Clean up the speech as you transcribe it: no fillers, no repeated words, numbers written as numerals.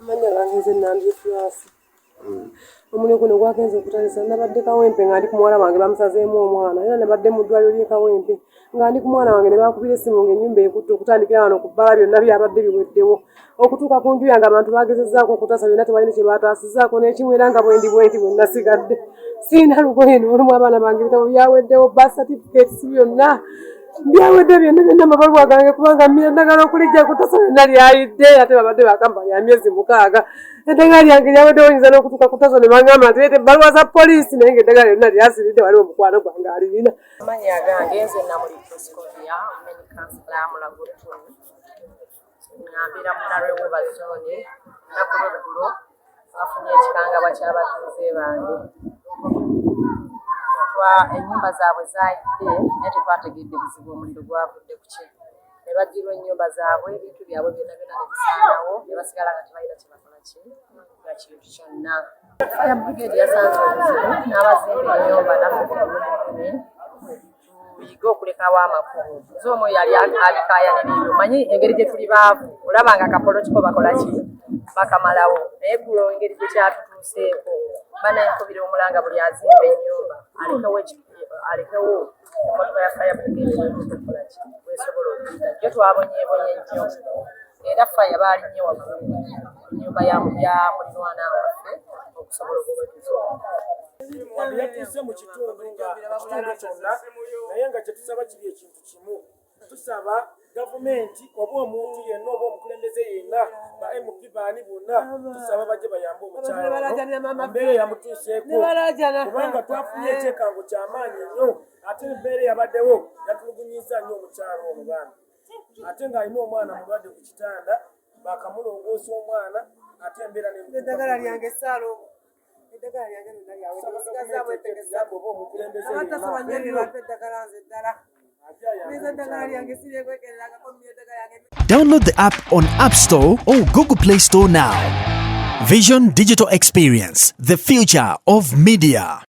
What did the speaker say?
Manya ganze nambi flasi. Omune kuno gwakenze okutalisa nabadde kawempe nga ndi ku mwana wange bamusazeemu omwana era nabadde mu ddwaliro ly'e Kawempe nga ndi ku mwana wange ne bankubira essimu ng'ennyumba ekutte okutandikira wano ku bbala byonna byabadde biweddewo okutuuka ku nju yange abantu bagezezzaako okutasa byonna tebalina kye baataasizzaako n'ekimu era nga bwendi bwe nasigadde siina lugoye n'olumu abaana bange ebitabo byaweddewo birth certificates byonna byawedde byonna amabaluwa gange kubanga mmira eddagala okulijja kutasa byonna lyayidde ate babadde bakamba lya myezi 6 eddagala lyange lyaweddewo oyinza n'okutuuka kutaso ne baŋŋamba nti leeta ebbaluwa za poliisi naye ng'eddagala lyonna lyasiridde waliwo mukwano gwange alirina. Amannya gange nze Namuli Proscoria Meni Kansala ya Mulago Ttuni ngambira mu Narwewoba zone Nakuloggulo bafunye ekikangabwa ky'abatuuze bange ennyumba zaabwe zaayidde naye tetwategedde buzibu omuliro gwavudde ku ki ne bagirwa ennyumba zaabwe ebintu byabwe byonna byonna ne bisaanawo ne basigala nga tebalina kye bakola ki nga kintu kyonna. Fire brigade yasanze obuzibu n'abazimba ennyumba naffe tulumukune tuyiga okulekawo amakubo nze omwo yali abikaayaniriire omanyi engeri gye tuli baavu olaba nga akapolitiko bakola ki bakamalawo naye gulo engeri gye kyatutuuseeko banankubira omulanga buli azimba ennyumba alekewo emotoka ya fire brigade okukola ki wesobola okuyita jo twabonyeebonye nnyo era fire baali nnyo waggulu ennyumba ya muliraanwa waffe okusobola okubetuza yatuuse mu kitundu kyonna naye nga kyetusaba kiri ekintu kimu tusaba gavumenti oba omuntu yenna oba omukulembeze yenna ba MP baani bonna tusaba bajje bayambe omukyalo embeera yamutuuseeko kubanga twafunye ekyekango ky'amaanyi nnyo ate embeera yabaddewo yatulugunyiza nnyo omukyalo omubanda ate ng'alina omwana mulwadde ku kitanda bakamulongoosa omwana ate embeera eddagala lyange Saalongo Download the app on App Store or Google Play Store now. Vision Digital Experience, the future of media.